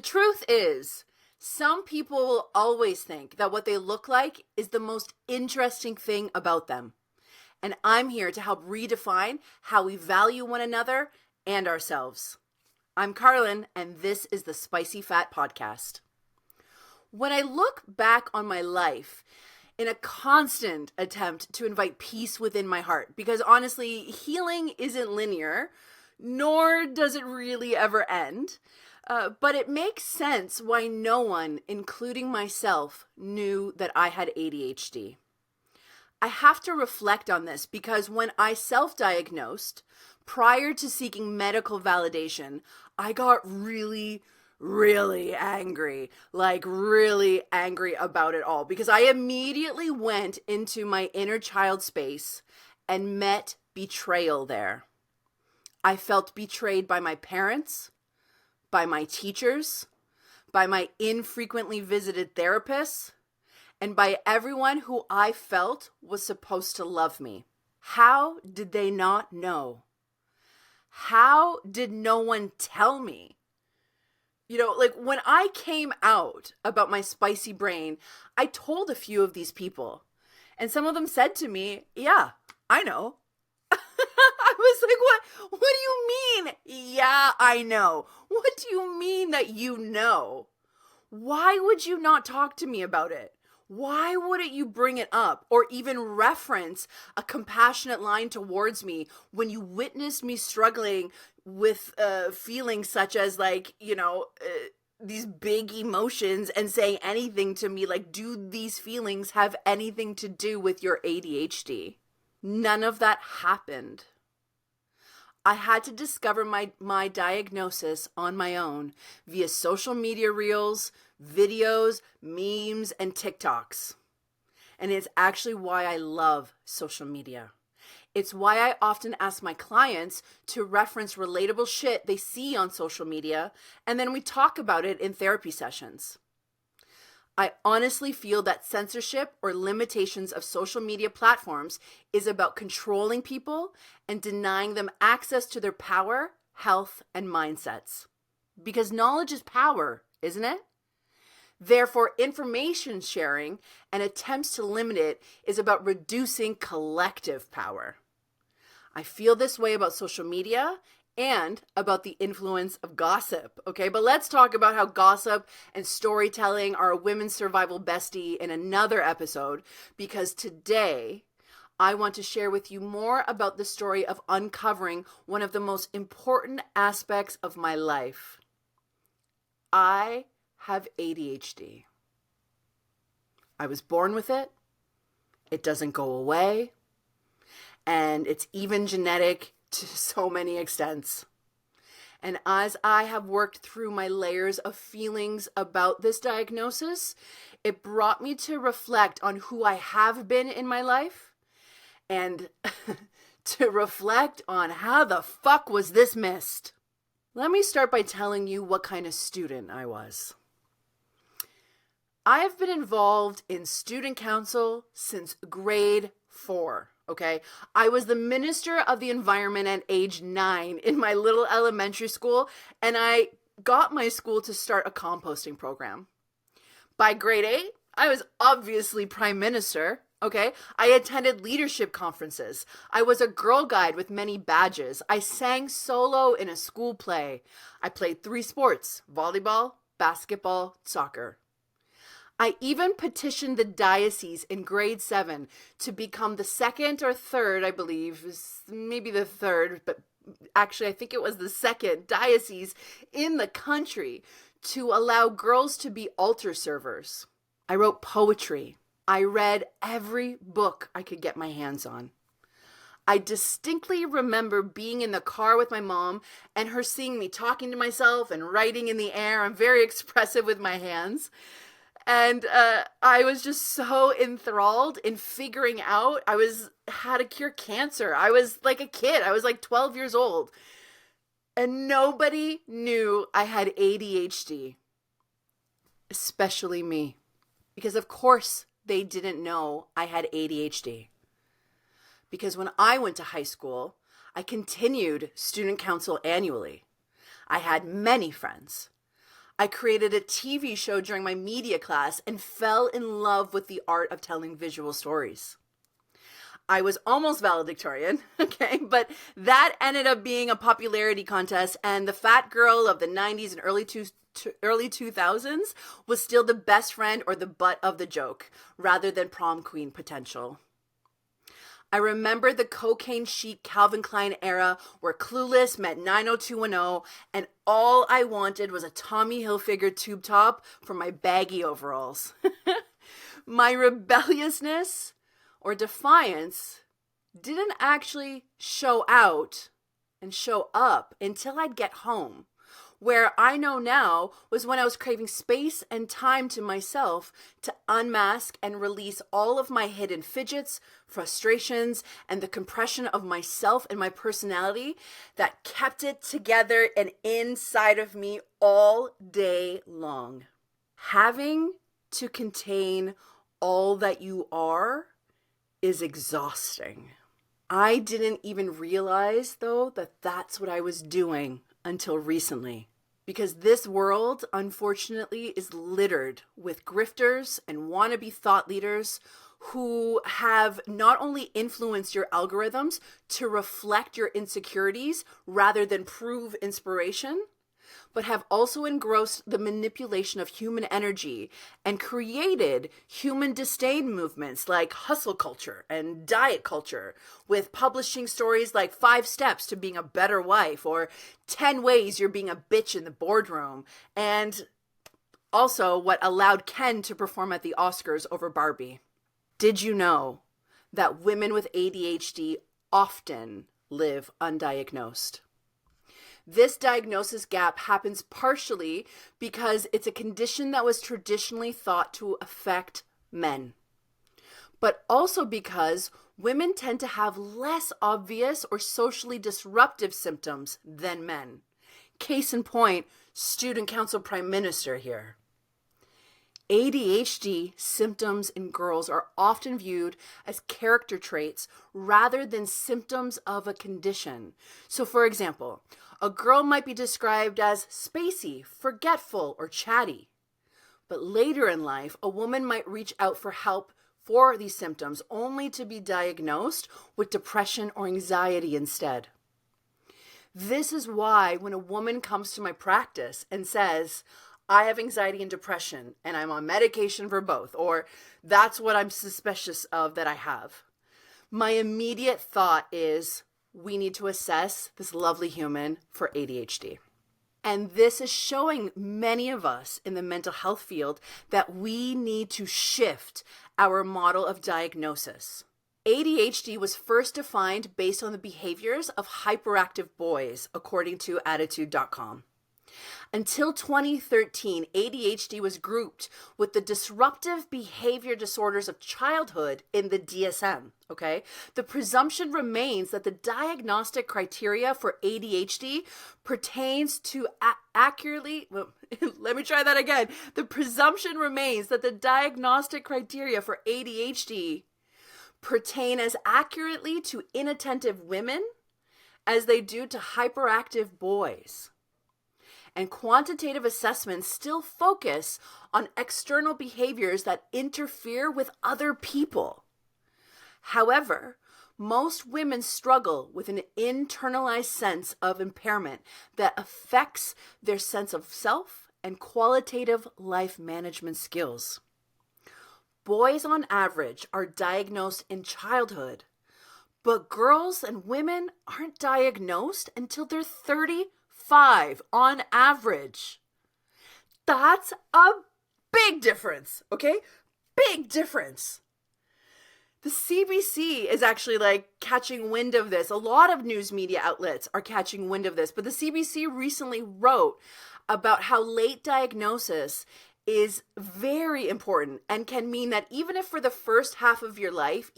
truth is, some people will always think that what they look like is the most interesting thing about them. And I'm here to help redefine how we value one another and ourselves. I'm Carlin, and this is the Spicy Fat Podcast. When I look back on my life in a constant attempt to invite peace within my heart, because honestly, healing isn't linear, nor does it really ever end. But it makes sense why no one, including myself, knew that I had ADHD. I have to reflect on this because when I self-diagnosed, prior to seeking medical validation, I got really angry, really angry about it all, because I immediately went into my inner child space and met betrayal there. I felt betrayed by my parents, by my teachers, by my infrequently visited therapists, and by everyone who I felt was supposed to love me. How did they not know? How did no one tell me? When I came out about my spicy brain, I told a few of these people, and some of them said to me, "Yeah, I know." I was like, what do you mean? Yeah, I know. What do you mean that you know? Why would you not talk to me about it? Why wouldn't you bring it up or even reference a compassionate line towards me when you witnessed me struggling with feelings such as these big emotions, and saying anything to me like, do these feelings have anything to do with your ADHD? None of that happened. I had to discover my diagnosis on my own via social media reels, videos, memes, and TikToks. And it's actually why I love social media. It's why I often ask my clients to reference relatable shit they see on social media, and then we talk about it in therapy sessions. I honestly feel that censorship or limitations of social media platforms is about controlling people and denying them access to their power, health, and mindsets. Because knowledge is power, isn't it? Therefore, information sharing and attempts to limit it is about reducing collective power. I feel this way about social media and about the influence of gossip, okay? But let's talk about how gossip and storytelling are a women's survival bestie in another episode, because today I want to share with you more about the story of uncovering one of the most important aspects of my life. I have ADHD. I was born with it. It doesn't go away. And it's even genetic to so many extents. And as I have worked through my layers of feelings about this diagnosis, it brought me to reflect on who I have been in my life and to reflect on how the fuck was this missed. Let me start by telling you what kind of student I was. I have been involved in student council since grade 4. Okay, I was the minister of the environment at age 9 in my little elementary school, and I got my school to start a composting program. By grade 8, I was obviously prime minister. Okay, I attended leadership conferences. I was a girl guide with many badges. I sang solo in a school play. I played 3 sports: volleyball, basketball, soccer. I even petitioned the diocese in grade 7 to become the second or third, I believe, maybe the third, but actually I think it was the second diocese in the country to allow girls to be altar servers. I wrote poetry. I read every book I could get my hands on. I distinctly remember being in the car with my mom and her seeing me talking to myself and writing in the air. I'm very expressive with my hands. And I was just so enthralled in figuring out how to cure cancer. I was like a kid. I was like 12 years old. And nobody knew I had ADHD, especially me. Because of course they didn't know I had ADHD. Because when I went to high school, I continued student council annually. I had many friends. I created a TV show during my media class and fell in love with the art of telling visual stories. I was almost valedictorian, okay, but that ended up being a popularity contest, and the fat girl of the 90s and early 2000s was still the best friend or the butt of the joke, rather than prom queen potential. I remember the cocaine chic Calvin Klein era where Clueless met 90210, and all I wanted was a Tommy Hilfiger tube top for my baggy overalls. My rebelliousness or defiance didn't actually show out and show up until I'd get home, where I know now was when I was craving space and time to myself to unmask and release all of my hidden fidgets, frustrations, and the compression of myself and my personality that kept it together and inside of me all day long. Having to contain all that you are is exhausting. I didn't even realize, though, that that's what I was doing until recently. Because this world, unfortunately, is littered with grifters and wannabe thought leaders who have not only influenced your algorithms to reflect your insecurities rather than prove inspiration, but have also engrossed the manipulation of human energy and created human disdain movements like hustle culture and diet culture, with publishing stories like 5 Steps to Being a Better Wife or 10 Ways You're Being a Bitch in the Boardroom, and also what allowed Ken to perform at the Oscars over Barbie. Did you know that women with ADHD often live undiagnosed? This diagnosis gap happens partially because it's a condition that was traditionally thought to affect men, but also because women tend to have less obvious or socially disruptive symptoms than men. Case in point, student council prime minister here. ADHD symptoms in girls are often viewed as character traits rather than symptoms of a condition. So for example, a girl might be described as spacey, forgetful, or chatty. But later in life, a woman might reach out for help for these symptoms only to be diagnosed with depression or anxiety instead. This is why when a woman comes to my practice and says, I have anxiety and depression and I'm on medication for both, or that's what I'm suspicious of that I have, my immediate thought is, we need to assess this lovely human for ADHD. And this is showing many of us in the mental health field that we need to shift our model of diagnosis. ADHD was first defined based on the behaviors of hyperactive boys, according to attitude.com. Until 2013, ADHD was grouped with the disruptive behavior disorders of childhood in the DSM, okay? The presumption remains that the diagnostic criteria for ADHD pertains to let me try that again. The presumption remains that the diagnostic criteria for ADHD pertain as accurately to inattentive women as they do to hyperactive boys. And quantitative assessments still focus on external behaviors that interfere with other people. However, most women struggle with an internalized sense of impairment that affects their sense of self and qualitative life management skills. Boys on average are diagnosed in childhood, but girls and women aren't diagnosed until they're 35 on average. That's a big difference, okay? Big difference. The CBC is actually catching wind of this. A lot of news media outlets are catching wind of this, but the CBC recently wrote about how late diagnosis is very important and can mean that even if the first half of your life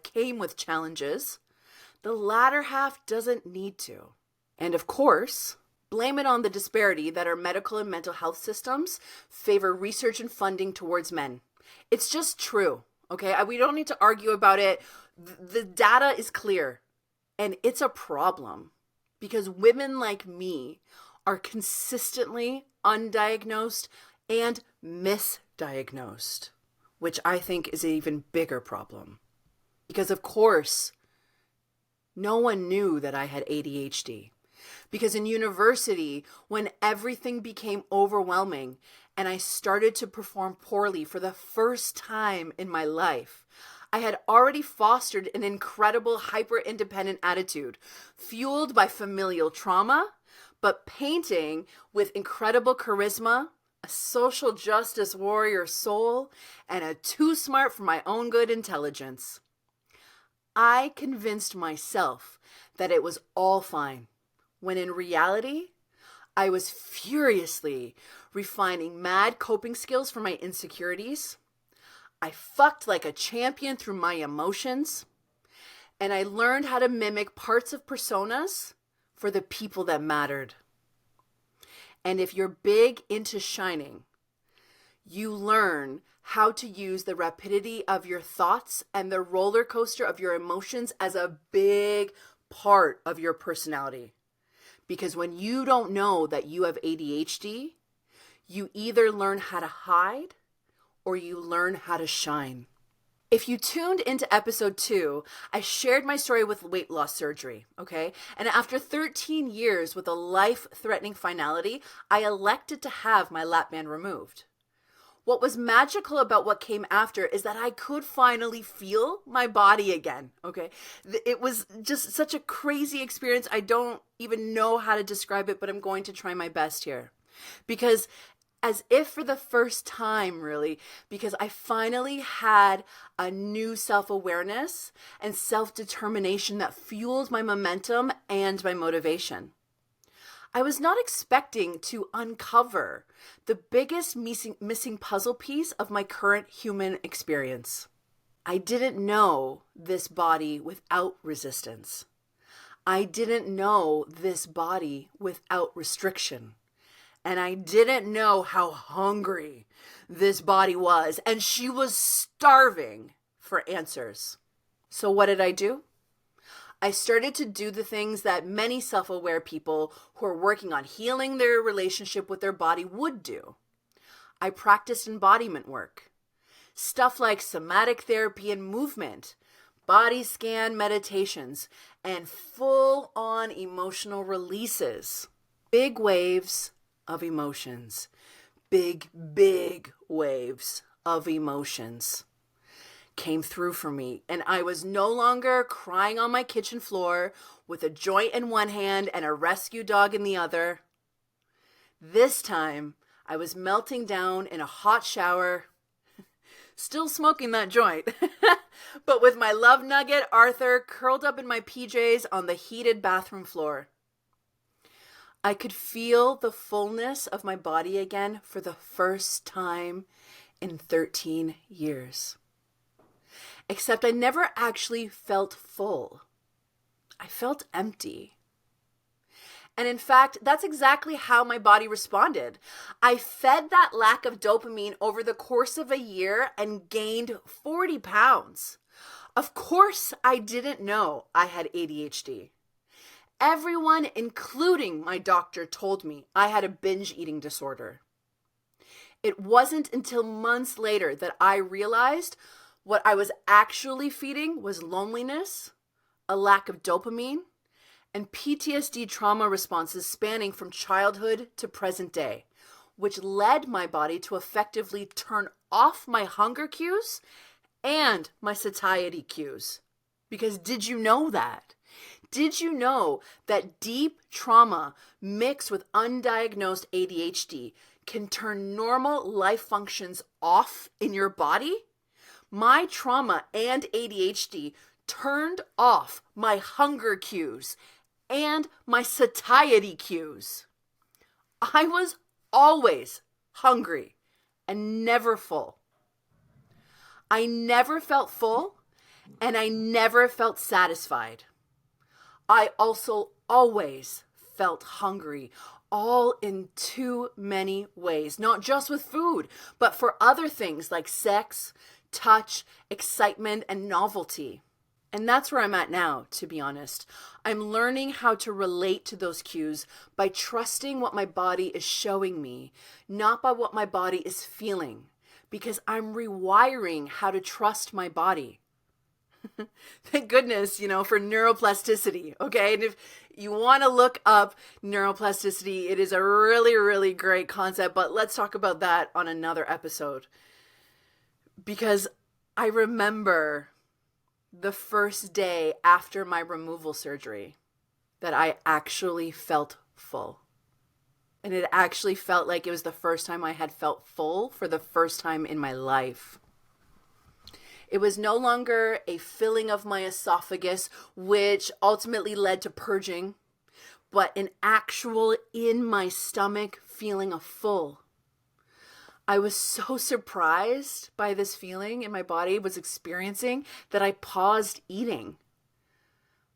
came with challenges, the latter half doesn't need to. And of course, blame it on the disparity that our medical and mental health systems favor research and funding towards men. It's just true, okay? We don't need to argue about it. The data is clear, and it's a problem because women like me are consistently undiagnosed and misdiagnosed, which I think is an even bigger problem. Because of course, no one knew that I had ADHD. Because in university, when everything became overwhelming and I started to perform poorly for the first time in my life, I had already fostered an incredible hyper-independent attitude, fueled by familial trauma, but painting with incredible charisma, a social justice warrior soul, and a too smart for my own good intelligence. I convinced myself that it was all fine, when in reality, I was furiously refining mad coping skills for my insecurities. I fucked like a champion through my emotions, and I learned how to mimic parts of personas for the people that mattered. And if you're big into shining, you learn how to use the rapidity of your thoughts and the roller coaster of your emotions as a big part of your personality. Because when you don't know that you have ADHD, you either learn how to hide or you learn how to shine. If you tuned into episode 2, I shared my story with weight loss surgery, okay? And after 13 years with a life-threatening finality, I elected to have my lap band removed. What was magical about what came after is that I could finally feel my body again, okay? It was just such a crazy experience. I don't even know how to describe it, but I'm going to try my best here. Because as if for the first time, really, because I finally had a new self-awareness and self-determination that fueled my momentum and my motivation. I was not expecting to uncover the biggest missing puzzle piece of my current human experience. I didn't know this body without resistance. I didn't know this body without restriction. And I didn't know how hungry this body was. And she was starving for answers. So what did I do? I started to do the things that many self-aware people who are working on healing their relationship with their body would do. I practiced embodiment work. Stuff like somatic therapy and movement, body scan meditations, and full-on emotional releases. Big waves of emotions. Big waves of emotions came through for me, and I was no longer crying on my kitchen floor with a joint in one hand and a rescue dog in the other. This time, I was melting down in a hot shower, still smoking that joint, but with my love nugget, Arthur, curled up in my PJs on the heated bathroom floor. I could feel the fullness of my body again for the first time in 13 years. Except I never actually felt full. I felt empty. And in fact, that's exactly how my body responded. I fed that lack of dopamine over the course of a year and gained 40 pounds. Of course, I didn't know I had ADHD. Everyone, including my doctor, told me I had a binge eating disorder. It wasn't until months later that I realized what I was actually feeding was loneliness, a lack of dopamine, and PTSD trauma responses spanning from childhood to present day, which led my body to effectively turn off my hunger cues and my satiety cues. Because did you know that? Did you know that deep trauma mixed with undiagnosed ADHD can turn normal life functions off in your body? My trauma and ADHD turned off my hunger cues and my satiety cues. I was always hungry and never full. I never felt full and I never felt satisfied. I also always felt hungry, all in too many ways, not just with food, but for other things like sex, touch, excitement, and novelty. And that's where I'm at now, to be honest. I'm learning how to relate to those cues by trusting what my body is showing me, not by what my body is feeling, because I'm rewiring how to trust my body. Thank goodness, for neuroplasticity, okay? And if you want to look up neuroplasticity, it is a really, really great concept, but let's talk about that on another episode. Because I remember the first day after my removal surgery that I actually felt full. And it actually felt like it was the first time I had felt full for the first time in my life. It was no longer a filling of my esophagus, which ultimately led to purging, but an actual in my stomach feeling of full. I was so surprised by this feeling in my body was experiencing that I paused eating.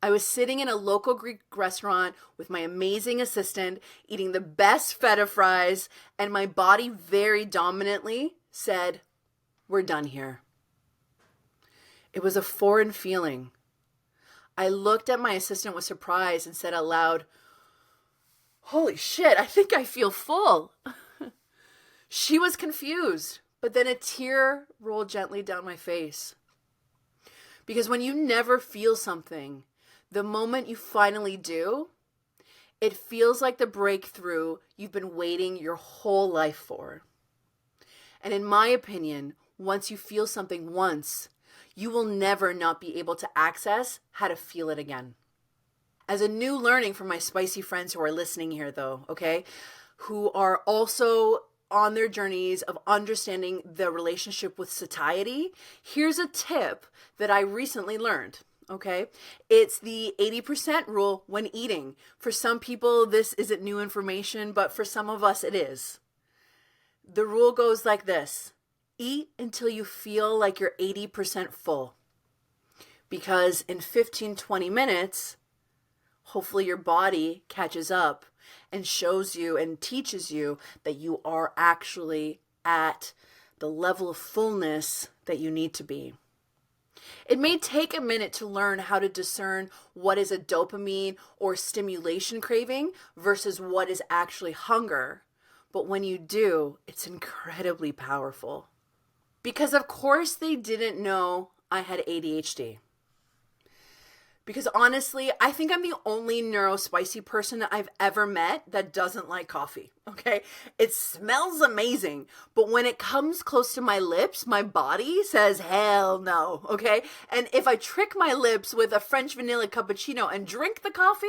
I was sitting in a local Greek restaurant with my amazing assistant, eating the best feta fries, and my body very dominantly said, "We're done here." It was a foreign feeling. I looked at my assistant with surprise and said out loud, "Holy shit, I think I feel full." She was confused, but then a tear rolled gently down my face. Because when you never feel something, the moment you finally do, it feels like the breakthrough you've been waiting your whole life for. And in my opinion, once you feel something once, you will never not be able to access how to feel it again. As a new learning for my spicy friends who are listening here though, okay, who are also on their journeys of understanding the relationship with satiety, here's a tip that I recently learned, okay? It's the 80% rule when eating. For some people, this isn't new information, but for some of us, it is. The rule goes like this: eat until you feel like you're 80% full. Because in 15-20 minutes, hopefully your body catches up and shows you and teaches you that you are actually at the level of fullness that you need to be. It may take a minute to learn how to discern what is a dopamine or stimulation craving versus what is actually hunger. But when you do, it's incredibly powerful. Because of course they didn't know I had ADHD. Because honestly, I think I'm the only neurospicy person that I've ever met that doesn't like coffee, okay? It smells amazing, but when it comes close to my lips, my body says, hell no, okay? And if I trick my lips with a French vanilla cappuccino and drink the coffee,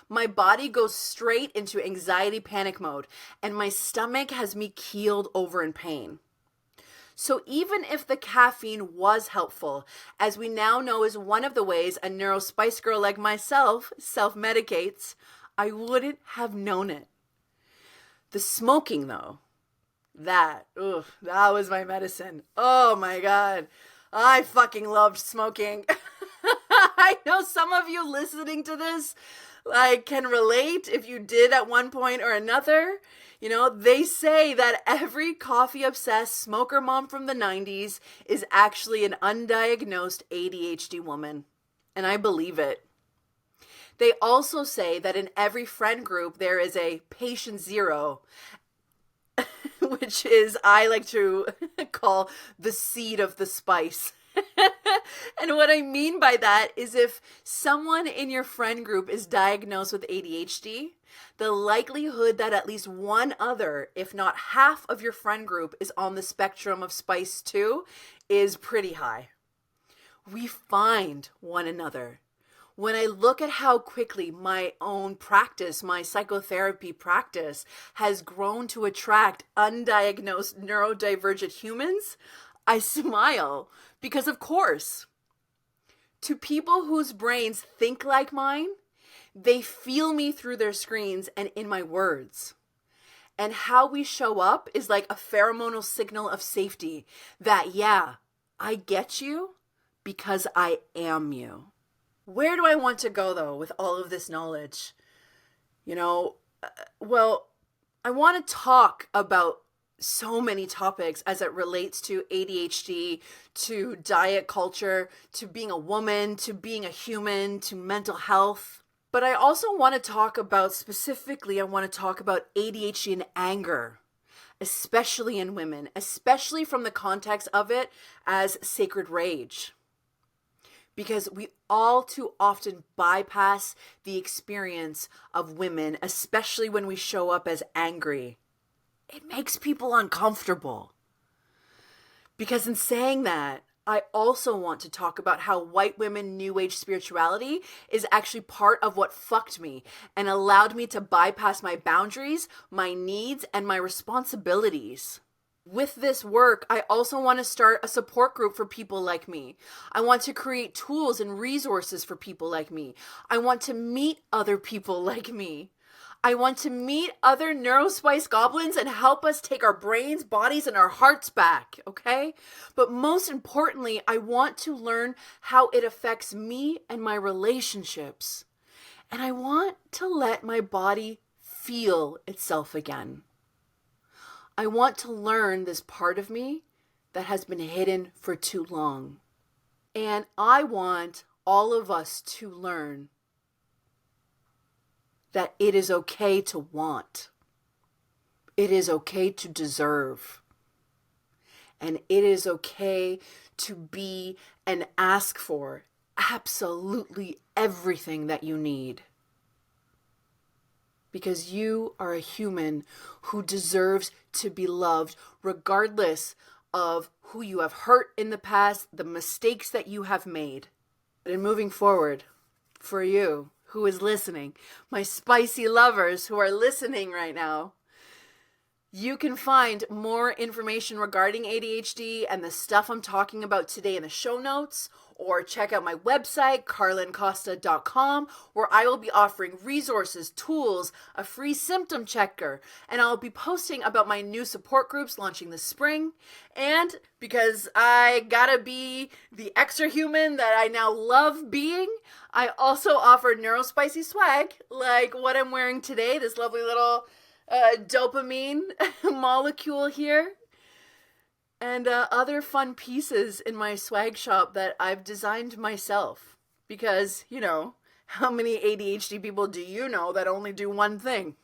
my body goes straight into anxiety panic mode, and my stomach has me keeled over in pain. So even if the caffeine was helpful, as we now know is one of the ways a neurospice girl like myself self-medicates, I wouldn't have known it. The smoking though, that was my medicine. Oh my God. I fucking loved smoking. I know some of you listening to this can relate if you did at one point or another. They say that every coffee-obsessed smoker mom from the 90s is actually an undiagnosed ADHD woman. And I believe it. They also say that in every friend group there is a patient zero, which is, I like to call the seed of the spice. And what I mean by that is if someone in your friend group is diagnosed with ADHD, the likelihood that at least one other, if not half of your friend group is on the spectrum of spice too, is pretty high. We find one another. When I look at how quickly my own practice, my psychotherapy practice, has grown to attract undiagnosed neurodivergent humans, I smile because, of course, to people whose brains think like mine, they feel me through their screens and in my words. And how we show up is like a pheromonal signal of safety that, yeah, I get you because I am you. Where do I want to go, though, with all of this knowledge? I want to talk about so many topics as it relates to ADHD, to diet culture, to being a woman, to being a human, to mental health. But I also want to talk about, specifically, I want to talk about ADHD and anger, especially in women, especially from the context of it as sacred rage. Because we all too often bypass the experience of women, especially when we show up as angry. It makes people uncomfortable. Because in saying that, I also want to talk about how white women New Age spirituality is actually part of what fucked me and allowed me to bypass my boundaries, my needs, and my responsibilities. With this work, I also want to start a support group for people like me. I want to create tools and resources for people like me. I want to meet other people like me. I want to meet other neurospice goblins and help us take our brains, bodies, and our hearts back, okay? But most importantly, I want to learn how it affects me and my relationships. And I want to let my body feel itself again. I want to learn this part of me that has been hidden for too long. And I want all of us to learn that it is okay to want. It is okay to deserve. And it is okay to be and ask for absolutely everything that you need. Because you are a human who deserves to be loved regardless of who you have hurt in the past, the mistakes that you have made. And moving forward, for you who is listening, my spicy lovers who are listening right now, you can find more information regarding ADHD and the stuff I'm talking about today in the show notes, or check out my website, carlincosta.com, where I will be offering resources, tools, a free symptom checker, and I'll be posting about my new support groups launching this spring. And because I gotta be the extra human that I now love being, I also offer neurospicy swag, like what I'm wearing today, this lovely little dopamine molecule here, and other fun pieces in my swag shop that I've designed myself. Because, you know, how many ADHD people do you know that only do one thing?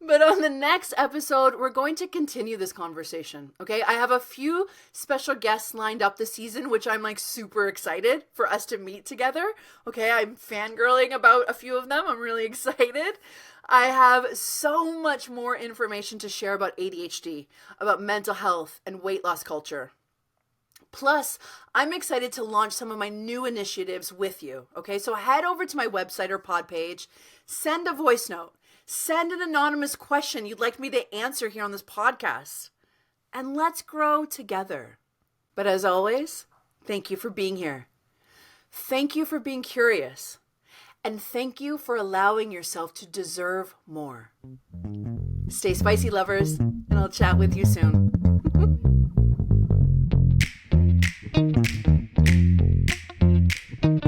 But on the next episode, we're going to continue this conversation, okay? I have a few special guests lined up this season, which I'm like super excited for us to meet together, okay? I'm fangirling about a few of them. I'm really excited. I have so much more information to share about ADHD, about mental health, and weight loss culture. Plus, I'm excited to launch some of my new initiatives with you, okay? So head over to my website or pod page, send a voice note, send an anonymous question you'd like me to answer here on this podcast, and let's grow together. But as always, thank you for being here. Thank you for being curious. And thank you for allowing yourself to deserve more. Stay spicy, lovers, and I'll chat with you soon.